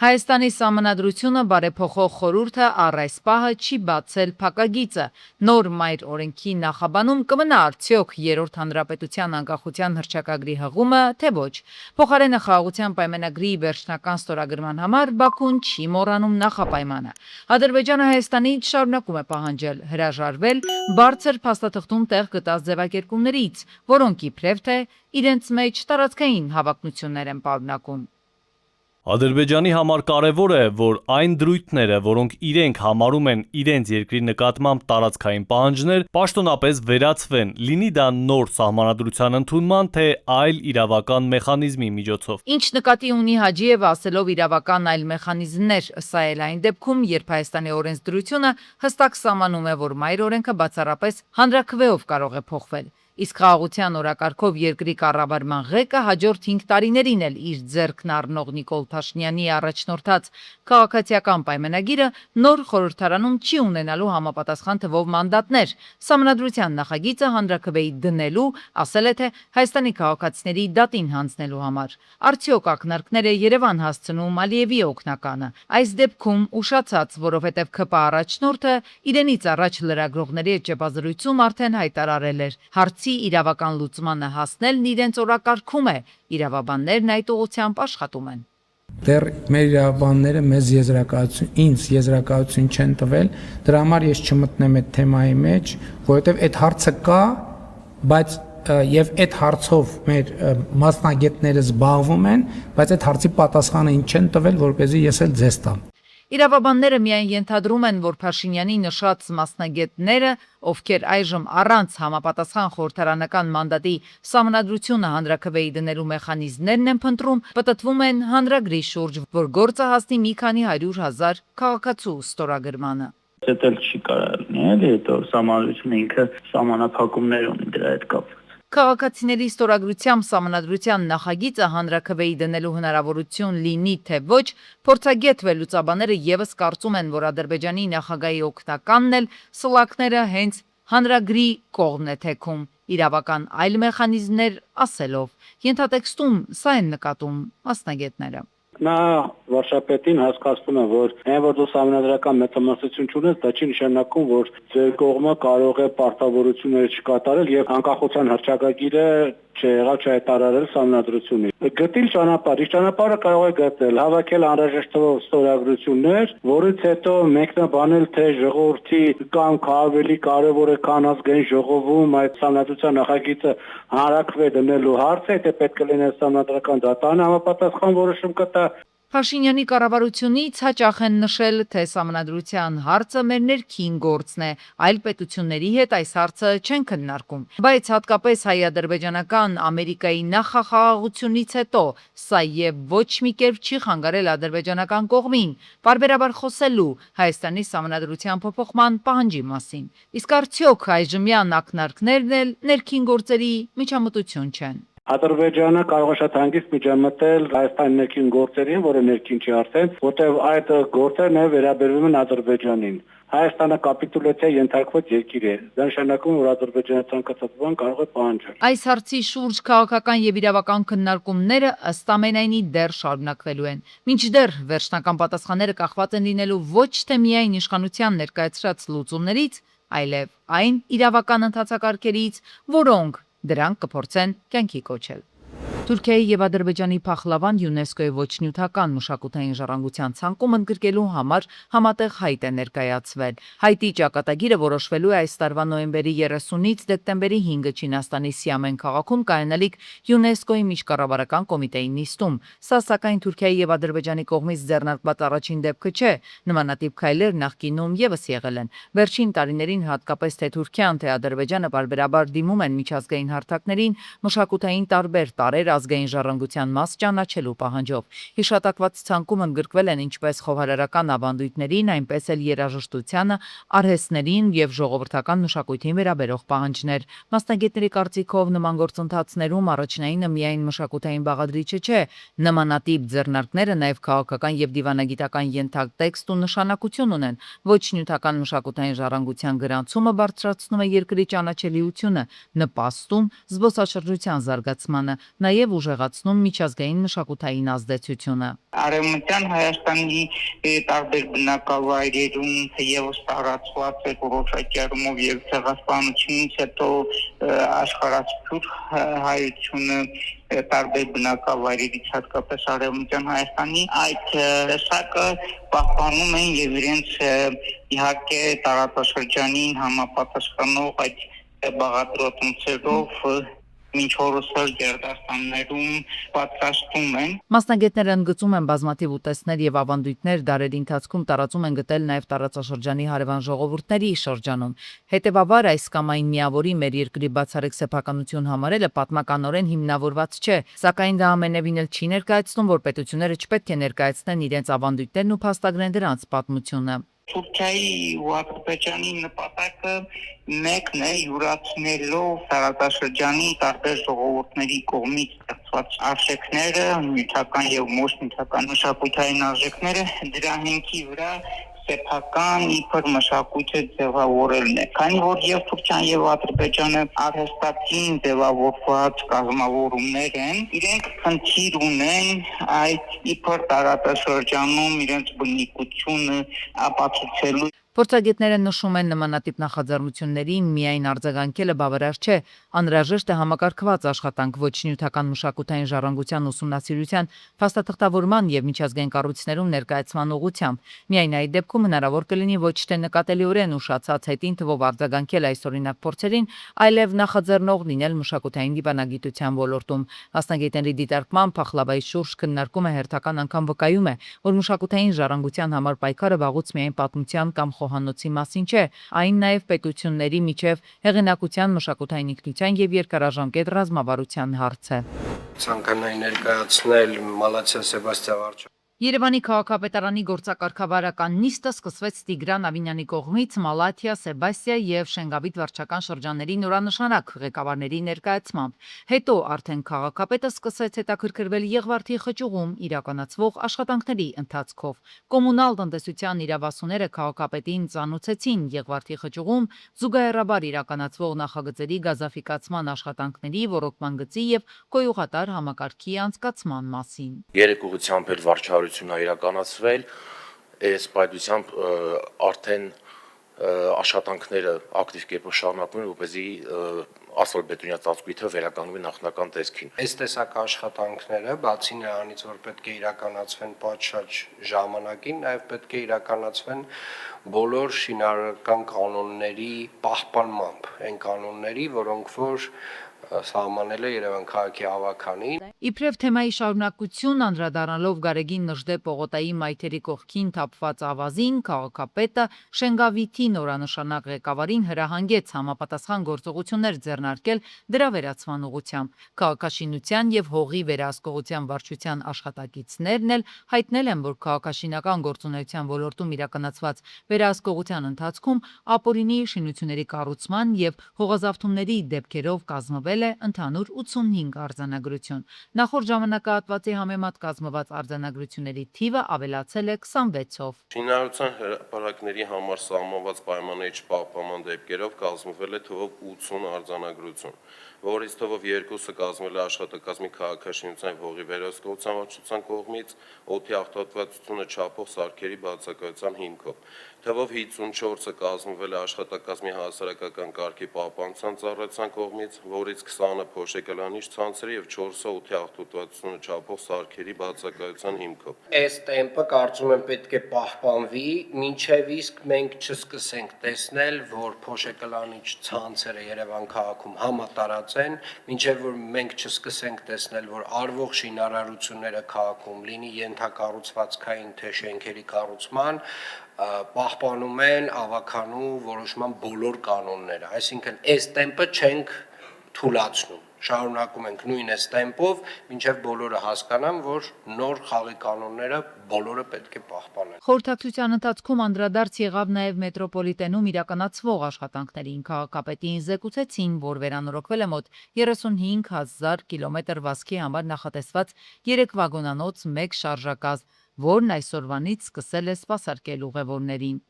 Հայաստանի Սահմանադրությունը բարեփոխող խորհուրդը առ այս պահը չի բացել փակագիծը։ Նոր մայր օրենքի նախաբանում կմնա արդյոք երրորդ հանրապետության անկախության հռչակագրի հղումը, թե ոչ։ Փոխարենը խաղաղության պայմանագրի վերջնական ստորագրման համար Բաքուն չի մոռանում նախապայմանը։ Ադրբեջանը Հայաստանից շարունակում է պահանջել հրաժարվել բարձր փաստաթղթում տեղ գտած ձևակերպումներից, որոնք իբրև թե իրենց մեջ տարածքային հավակնություններ են պարունակում։ Ադրբեջանի համար կարևոր է, որ այն դրույթները, որոնք իրենք համարում են իրենց երկրի նկատմամբ տարածքային պահանջներ, պաշտոնապես վերացվեն, լինի դա նոր սահմանադրության ընդունման, թե այլ իրավական մեխանիզմի միջոցով։ Ինչ նկատի ունի Հաջիևը ասելով իրավական այլ մեխանիզմներ, սա էլ այն դեպքում, երբ Հայաստանի օրենսդրությունը հստակ սահմանում է, որ մայր օրենքը բացառապես հանրաքվեով կարող է փոխվել։ Իսկ խաղաղության օրակարգով երկրի կառավարման ղեկը հաջորդ 5 տարիներին էլ իր ձեռքն առնող Նիկոլ Փաշինյանի առաջնորդած քաղաքացիական պայմանագիրը նոր խորհրդարանում չի ունենալու համապատասխան թվով մանդատներ։ Սահմանադրության նախագիծը հանրաքվեի դնելու, ասել է թե Հայաստանի քաղաքացիների դատին հանձնելու համար։ Արդյոք ակնարկները Երևան հասցնում Ալիևի օգնականը։ Այս դեպքում ուշացած, որովհետև ՔՊ առաջնորդը իրենից առաջ լրագրողների հետ ճեպազրույցում արդեն հայտարարել էր. հարցի իրավական լուծմանը հասնելն իրենց օրակարգում է, իրավաբաններն այդ ուղղությամբ աշխատում են։ Դեռ մեր իրավաբանները ինձ եզրակացություն չեն տվել, դրա համար ես չմտնեմ այդ թեմայի մեջ, որովհետև այդ հարցը կա, բայց եւ այդ հարցով մեր մասնագետները զբաղվում են, բայց այդ հարցի պատասխանը ինձ չեն տվել, որպեսզի ես էլ ձեզ տամ։ Իրավաբանները միայն ենթադրում են, որ Փաշինյանի նշած մասնագետները, ովքեր այժմ առանց համապատասխան խորհրդարանական մանդատի սահմանադրությունը հանրաքվեի դնելու մեխանիզմներն են փնտրում, պտտվում են հանրագրի շուրջ, որ գործը հասնի մի քանի 100,000 քաղաքացու ստորագրմանը։ Դա էլ չի կարող լինի, հետո սահմանադրությունը ինքը սահմանափակումներ ունի դրա հետ կապված։ Քաղաքացիների ստորագրությամբ սահմանադրության նախագիծը հանրաքվեի դնելու հնարավորություն լինի թե ոչ, փորձագետ վերլուծաբանները եւս կարծում են, որ Ադրբեջանի նախագահի օգնականն էլ սլաքները հենց հանրագրի կողմն է թեքում, իրավական այլ մեխանիզմներ ասելով։ Ենթատեքստում սա են նկատում մասնագետները։ Նա վարչապետին հասկացնում է, որ այն որ դու սահմանադրական մեծամասնություն չունես, դա չի նշանակում, որ ձեր կողմը կարող է պարտավորություններ չկատարել եւ անկախության հռչակագիրը չեղավ չհայտարարել սահմանադրությունից։ Գտիլ ճանապարհ, իսկ ճանապարհը կարող է գտնել, հավաքել անհրաժեշտ թվով ստորագրություններ, որից հետո մեկնաբանել, թե ժողովրդի կամ ավելի կարևոր է, քան ազգային ժողովում այդ սահմանադրության նախագիծը հանրաքվե դնելու հարցը, թե պետք է լինի սահմանադրական դատարանը համապատասխան որոշում կտա։ Փաշինյանի կառավարությունից հաճախ են նշել, թե սահմանադրության հարցը մեր ներքին գործն է, այլ պետությունների հետ այս հարցը չեն քննարկում։ Բայց հատկապես հայ-ադրբեջանական Ամերիկայի նախախաղաղությունից հետո սա եւ ոչ մի կերպ չի խանգարել ադրբեջանական կողմին պարբերաբար խոսելու Հայաստանի սահմանադրության փոփոխման պահանջի մասին։ Իսկ արդյոք այժմյան ակնարկներն էլ ներքին գործերի միջամտություն չեն։ Ադրբեջանը կարող է շատ հանգիստ միջամտել Հայաստանի ներքին գործերին, որը ներքին չի արդեն, որտեղ այդ գործերն նաև վերաբերվում են Ադրբեջանին։ Հայաստանը կապիտուլյացիա ենթարկված երկիր է։ Դա նշանակում է, որ Ադրբեջանը ցանկացած բան կարող է պահանջել։ Այս հարցի շուրջ քաղաքական եւ իրավական քննարկումները ըստ ամենայնի դեռ շարունակվելու են։ Մինչդեռ վերջնական պատասխանները կախված են լինելու ոչ թե միայն իշխանության ներկայացրած լուծումներից, այլև այն իրավական ընթացակարգերից, որոնք դրանք կփորձեն կյանքի կոչել։ Թուրքիայի եւ Ադրբեջանի փախլավան ՅՈՒՆԵՍԿՕ-ի ոչ նյութական մշակութային ժառանգության ցանկում ընդգրկելու համար համատեղ հայտ է ներկայացվել։ Հայտի ճակատագիրը որոշվելու է այս տարվա նոյեմբերի 30-ից դեկտեմբերի 5-ը Չինաստանի Սիամեն քաղաքում կայանալիք ՅՈՒՆԵՍԿՕ-ի միջկառավարական կոմիտեի նիստում։ Սա սակայն Թուրքիայի եւ Ադրբեջանի կողմից ձեռնարկված առաջին դեպքը չէ։ Նմանատիպ քայլեր նախկինում եւս եղել են։ Վերջին տարիներին հատկապես թե Թուրքիան, թե Ադրբեջանը բարբերաբար դիմում են միջազգային հարթակներին մշակութային տարբեր տարեր ազգային ժառանգության մաս ճանաչելու պահանջով։ Հիշատակված ցանկում ընդգրկվել են ինչպես խոհարարական ավանդույթներին, այնպես էլ երաժշտությանը, արհեստներին եւ ժողովրդական մշակույթին վերաբերող պահանջներ։ Մասնագետների կարծիքով նման գործընթացներում առաջնայինը միայն մշակութային բաղադրիչը չէ, նմանատիպ ձեռնարկները նաեւ քաղաքական եւ դիվանագիտական ենթատեքստ ու նշանակություն ունեն։ Ոչ նյութական մշակութային ժառանգության գրանցումը բարձրացնում է երկրի ճանաչելիությունը, նպաստում զբոսաշրջության զարգացմանը, նաև ուժեղացնում միջազգային մշակութային ազդեցությունը։ Արևմտյան Հայաստանի տարբեր բնակավայրերում եւս տարածված է որոշակի առումով եւ ցեղասպանությունից հետո աշխարհացուր հայությունը տարբեր բնակավայրերից հատկապես Արևմտյան Հայաստանի այդ տեսակը պահպանում են եւ իրենց իհարկե տարածաշրջանին համապատասխանող այդ բաղադրատոմսերով մինչ օրսեր գերդաստաններում պատրաստում են։ Մասնագետները ընդգծում են բազմաթիվ ուտեստներ եւ ավանդույթներ դարերի ընթացքում տարածում են գտել նաեւ տարածաշրջանի հարևան ժողովուրդների շրջանում։ Հետևաբար այս կամ այն միավորի մեր երկրի բացառիկ սեփականություն համարելը պատմականորեն հիմնավորված չէ, սակայն դա ամենևին էլ չի ներկայացնում, որ պետությունները չպետք է ներկայացնեն իրենց ավանդույթներն ու փաստագրեն դրանց պատմությունը։ Թուրքիայի ու Ադրբեջանի նպատակը մեկն է յուրացնելով տարածաշրջանի տարբեր ժողովուրդների կողմից ստեղծված արժեքները, նյութական եւ ոչ նյութական մշակութային արժեքները դրա հիմքի վրա սեփական իբր մշակույթը ձևավորելն է։ Քանի որ եւ Թուրքիան եւ Ադրբեջանը արհեստացին ձևավորված կազմավորումներ են, իրենք խնդիր ունեն այդ իբր տարածաշրջանում իրենց բնիկությունը ապացուցելու։ Փորձագետները նշում են նմանատիպ նախաձեռնություններին միայն արձագանքելը բավարար չէ, անհրաժեշտ է համակարգված աշխատանք ոչ նյութական մշակութային ժառանգության ուսումնասիրության, փաստաթղթավորման եւ միջազգային կառույցներում ներկայացման ուղղությամբ։ Միայն այդ դեպքում հնարավոր կլինի ոչ թե նկատելիորեն ուշացած հետին թվով արձագանքել այս օրինակ փորձերին, այլև նախաձեռնող լինել մշակութային դիվանագիտության ոլորտում։ Մասնագետների դիտարկմամբ Փախլավայի շուրջ քննարկումը հերթական անգամ վկայում է, որ մշակութային ժառանգության համար պայքարը վաղուց միայն պատմության կամ խոհանոցի մասին չէ, այն նաև պետությունների միջև հեղինակության, մշակութային ինքնության եւ երկարաժամկետ ռազմավարության հարց է։ Ցանկանայի ներկայացնել Մալացիա Սեբաստիան Երևանի քաղաքապետարանի գործակարգավարական նիստը սկսվեց Տիգրան Ավինյանի կողմից Մալաթիա, Սեբաստիա եւ Շենգավիթ վարչական շրջանների նորանշանակ ղեկավարների ներկայացմամբ։ Հետո արդեն քաղաքապետը սկսեց հետաքրքրվել Եղվարդի խճուղում իրականացվող աշխատանքների ընթացքով։ Կոմունալ տնտեսության իրավասուները քաղաքապետին ծանոթեցին Եղվարդի խճուղում զուգահեռաբար իրականացվող նախագծերի գազաֆիկացման աշխատանքների, ռոռոկման գծի եւ կոյուղատար համակարգի անցկացման մասին։ Երեք ուղղությամբ էլ վարչահարություն է իրականացվել, այս պայծությամբ արդեն աշխատանքները ակտիվ կերպով շարունակվում են, որպեսզի ասֆալտբետոնյա ծածկույթը վերականգնվի նախնական տեսքին։ Այս տեսակ աշխատանքները բացի նրանից, որ պետք է իրականացվեն պատշաճ ժամանակին, նաև պետք է իրականացվեն բոլոր շինարարական կանոնների պահպանմամբ, այն կանոնների, որոնք որ սահմանել է Երևան քաղաքի ավականին։ Իբրև թեմայի շարունակություն անդրադառնալով Գարեգին Նժդե Պողոտայի մայթերի կողքին թափված ավազին, քաղաքապետը Շենգավիթի նորանշանակ ղեկավարին հրահանգեց համապատասխան գործողություններ ձեռնարկել դրա վերացման ուղղությամբ։ Քաղաքաշինության եւ հողի վերահսկողության վարչության աշխատակիցներն էլ հայտնել են, որ քաղաքաշինական գործունեության ոլորտում իրականացված վերահսկողության ընթացքում ապօրինի շինությունների կառուցման եւ հողազավթումների դեպքերով կազմվել է ընդհանուր 85 արձանագրություն։ Նախորդ ժամանակահատվածի համեմատ կազմված արձանագրությունների թիվը ավելացել է 26-ով։ Շինարարության հրապարակների համար սահմանված պայմանների չպահպանման դեպքերով կազմվել է թվով 80 արձանագրություն, որից թվով 2-ը կազմվել է աշխատակազմի քաղաքաշինության եւ հողի վերահսկողության վարչության կողմից օդի աղտոտվածությունը չափող սարքերի բացակայության հիմքով։ Թվով 54-ը կազմվել է աշխատակազմի հասարակական կարգի պահպանության ծառայության կողմից, որից 20-ը փոշեկալանիչ ցանցերի եւ 4-ը օդի աղտոտվածությունը չափող սարքերի բացակայության հիմքով։ Այս տեմպը կարծում եմ պետք է պահպանվի, մինչև իսկ մենք չսկսենք տեսնել, որ փոշեկալանիչ ցանցերը Երևան քաղաքում համատարած են, մինչև որ մենք չսկսենք տեսնել, որ արվող շինարարությունները քաղաքում լինի ենթակառուցվածքային թե շենքերի կառուցման պահպանում են ավականու որոշման բոլոր կանոնները, այսինքն այս տեմպը չենք թուլացնում, շարունակում ենք նույն այս տեմպով, մինչև բոլորը հասկանան, որ նոր խաղի կանոնները բոլորը պետք է պահպանեն։ Խորհրդակցության ընթացքում անդրադարձ եղավ նաև մետրոպոլիտենում իրականացվող աշխատանքներին։ Քաղաքապետին զեկուցեցին, որ վերանորոգվել է մոտ 35,000 կիլոմետր վազքի համար նախատեսված 3 վագոնանոց 1 շարժակազմ, որն այսօրվանից սկսել է սպասարկել ուղևորներին։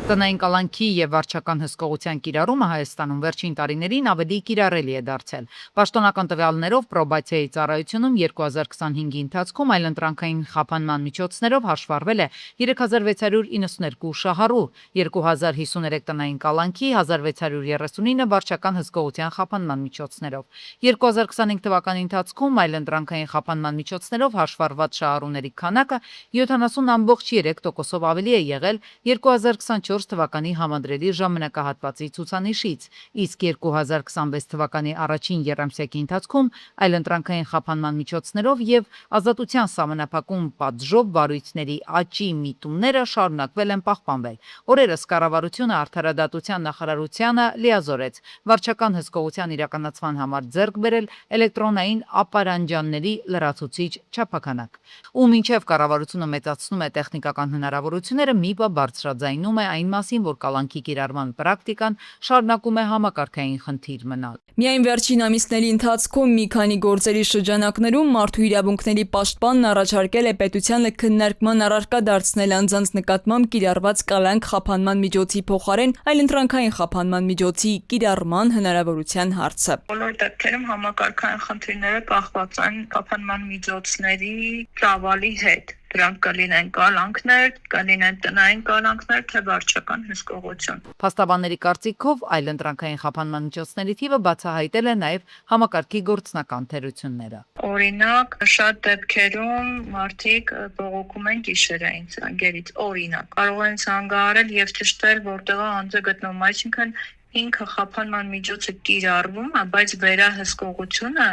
Տնային կալանքի եւ վարչական հսկողության կիրառումը Հայաստանում վերջին տարիներին ավելի կիրառելի է դարձել։ Պաշտոնական տվյալներով պրոբացիայի ծառայությունում 2025-ի ընթացքում այլընտրանքային խափանման միջոցներով հաշվառվել է 3692 շահառու, 2053 տնային կալանքի, 1639 վարչական հսկողության խափանման միջոցներով։ 2025 թվականի ընթացքում այլընտրանքային խափանման միջոցներով հաշվառված շահառուների քանակը 70.3%-ով ավելի է եղել 2024 թվականի համադրելի ժամանակահատվածի ցուցանիշից, իսկ 2026 թվականի առաջին եռամսյակի ընթացքում այլընտրանքային խափանման միջոցներով եւ ազատության սահմանափակում պատժով վարույթների աճի միտումները շարունակվել են պահպանվել։ Օրերս կառավարությունը Արդարադատության նախարարությանը լիազորեց վարչական հսկողության իրականացման համար ձեռք բերել էլեկտրոնային ապարանջանների լրացուցիչ չափաքանակ։ Ու մինչև կառավարությունը մեծացնում է տեխնիկական հնարավորությունները, ՄԻՊ-ը բարձրաձայնում է այն մասին, որ կալանքի կիրառման պրակտիկան շարունակում է համակարգային խնդիր մնալ։ Միայն վերջին ամիսների ընթացքում մի քանի գործերի շրջանակներում մարդու իրավունքների պաշտպանն առաջարկել է պետությանը քննարկման առարկա դարձնել անձանց նկատմամբ կիրառված կալանք խափանման միջոցի փոխարեն այլընտրանքային խափանման միջոցի կիրառման հնարավորության հարցը։ Բոլոր դեպքերում համակարգային խնդիրները կախված են խափանման միջոցների ծավալի հետ։ Դրանք կլինեն կալանքներ, կլինեն տնային կալանքներ, թե վարչական հսկողություն։ Փաստաբանների կարծիքով այլընտրանքային խափանման միջոցների թիվը բացահայտել է նաև համակարգի գործնական թերությունները։ Օրինակ, շատ դեպքերում մարդիկ բողոքում են գիշերային ցանկերից, օրինակ, կարող են ցանկարել եւ ճշտել, որտեղ անձը գտնվում, այսինքն ինքը խափանման միջոցը կիրառվում է, բայց վերահսկողությունը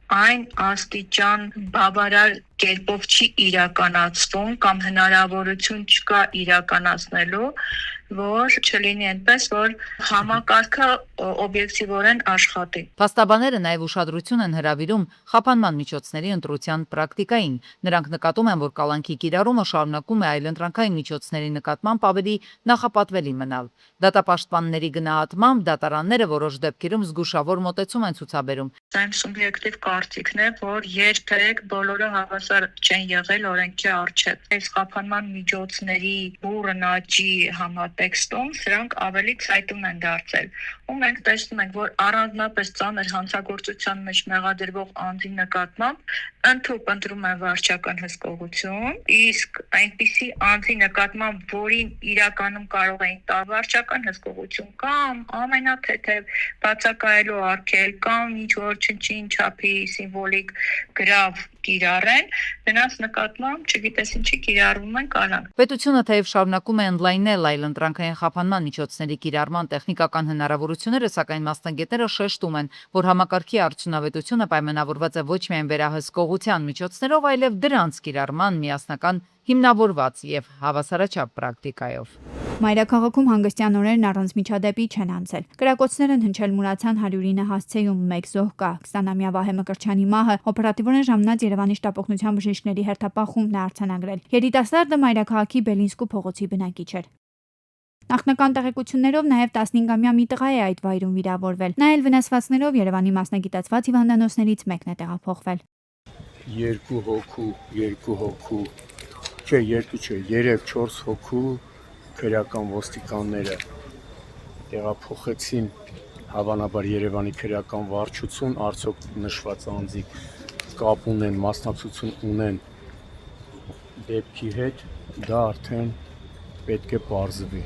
այն աստիճան բավարար կերպով չի իրականացվում կամ հնարավորություն չկա իրականացնելու, որ չլինի այնպես, որ համակարգը օբյեկտիվորեն աշխատի։ Փաստաբանները նաև ուշադրություն են հրավիրում խափանման միջոցների ընտրության պրակտիկային։ Նրանք նկատում են, որ կալանքի կիրառումը շարունակում է այլընտրանքային միջոցների նկատմամբ ավելի նախապատվելի մնալ։ Դատապաշտպանների գնահատմամբ դատարանները որոշ դեպքերում զգուշավոր մոտեցում են ցուցաբերում։ Այն սուբյեկտիվ կարծիքն է, որ երբեք բոլորը հավասար չեն եղել օրենքի առջև։ Այս խափանման միջոցների բուրըն աճի համատեքստում սրանք ավելի ցայտուն են դարձել։ Ու մենք տեսնում ենք, որ առանձնապես ծանր հանցագործության մեջ մեղադրվող անձի նկատմամբ ընդհանուր ընտրում են վարչական հսկողություն, իսկ այնպիսի անձի նկատմամբ, որին իրականում կարող էին տալ վարչական հսկողություն կամ ամենաթեթև բացակայելու արգել կամ ինչ որ չնչին չափի սիմվոլիկ գրավ կիրառեն, նրանց նկատմամբ չգիտես ինչի կիրառվում են կալանք։ Պետությունը թեև շարունակում է ընդլայնել այլընտրանքային խափանման միջոցների կիրառման տեխնիկական հնարավորությունները, սակայն մասնագետները շեշտում են, որ համակարգի արդյունավետությունը պայմանավորված է ոչ միայն վերահսկողության միջոցներով, այլև դրանց կիրառման միասնական հիմնավորված եւ հավասարաչափ պրակտիկայով։ Մայրաքաղաքում հանգստյան օրերն առանց միջադեպի չեն անցել։ Կրակոցներն հնչել մուրացան 109 հասցեում 1 զոհ կա։ 20-ամյա Վահե Մկրտչյանի մահը օպերատիվորեն ժամանած Երևանի շտապօգնության բժիշկների հերթապահ խումբն է արձանագրել։ Երիտասարդը Մայրաքաղաքի Բելինսկու փողոցի բնակիչ էր։ Նախնական տեղեկություններով նաև 15-ամյա մի տղա է այդ վայրում վիրավորվել։ Նա էլ վնասվածքներով Երևանի մասնագիտացված հիվանդանոցներից մեկն է տեղափոխվել։ 2 հոգու, չէ, 3-4 հոգու քրեական ոստիկանները տեղափոխեցին հավանաբար Երևանի քրեական վարչություն, արդյոք նշված անձիկ կապ ունեն, մասնակցություն ունեն դեպքի հետ, դա արդեն պետք է պարզվի։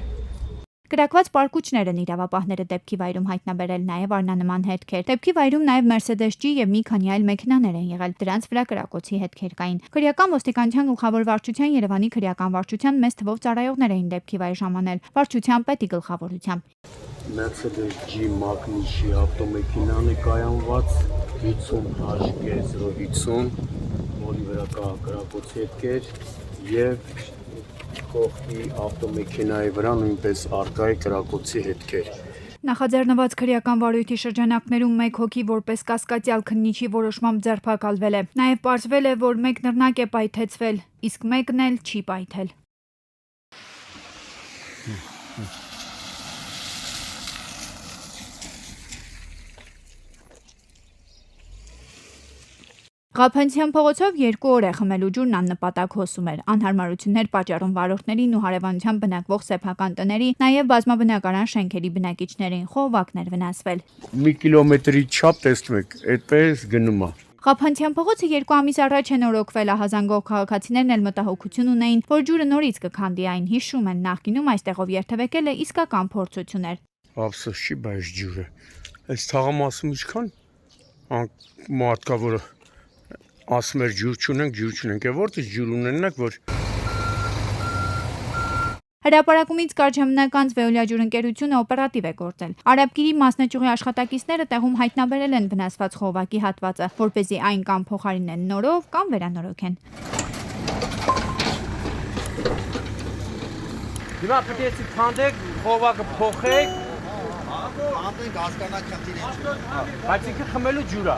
Կրակված պարկուճներ են իրավապահները դեպքի վայրում հայտնաբերել, նաև արնանման հետքեր։ Դեպքի վայրում նաև Mercedes G եւ մի քանի այլ մեքենաներ են եղել, դրանց վրա կրակոցի հետքեր կային։ Քրեական ոստիկանության գլխավոր վարչության Երևանի քրեական վարչության մեծ թվով ծառայողներ էին դեպքի վայր ժամանել, վարչության պետի գլխավորությամբ։ Mercedes G Magnus-ի ավտոմեքենան է կայանված 50HG050, որի վրա կա կրակոցի հետքեր եւ կողքի ավտոմեքենայի վրա նույնպես արկա է կրակոցի հետքեր։ Նախաձեռնված քրեական վարույթի շրջանակներում 1 հոգի որպես կասկածյալ քննիչի որոշմամբ ձերբակալվել է։ Նաև պարզվել է, որ 1 նռնակ է պայթեցվել, իսկ 1-ն էլ չի պայթել։ Ղափանցյան փողոցով 2 օր է խմելու ջուրն աննպատակ հոսում էր։ Անհարմարություններ պատճառում վարորդներին ու հարևանությամբ բնակվող սեփական տների, նաև բազմաբնակարան շենքերի բնակիչներին խողովակներ վնասվել։ Մի կիլոմետրի չափ տեսնում եք, այդպես գնում է։ Ղափանցյան փողոցը 2 ամիս առաջ են օրոքվել, ահազանգող քաղաքացիներն էլ մտահոգություն ունեին, որ ջուրը նորից կքանդի այն, հիշում են, նախկինում այստեղով երթևեկել է իսկական փորձություն էր։ Ափսոս չի, բայց ջուրը։ Այս թաղամասում ինչքան մարդկա, որը ասում էր ջուր չունենք, որտե՞ղ ջուր ունենանք, որ Հրապարակումից կարճ ժամանակ անց Veolia ջուրընկերությունը օպերատիվ է գործել։ Արաբկիրի մասնաճյուղի աշխատակիցները տեղում հայտնաբերել են վնասված խողովակի հատվածը, որպեսզի այն կամ փոխարինեն նորով, կամ վերանորոգեն։ Հիմա պետք է քանդեք, խողովակը փոխեք։ Անտենք հասկանալ քրտին։ Բայց ինքը խմելու ջուր է։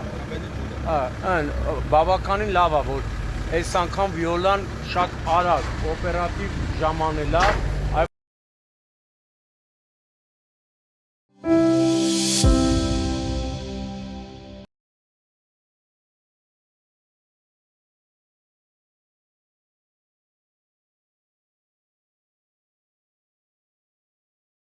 Այն բավականին լավ է, որ այս անգամ Veolia-ն շատ արագ օպերատիվ ժամանել է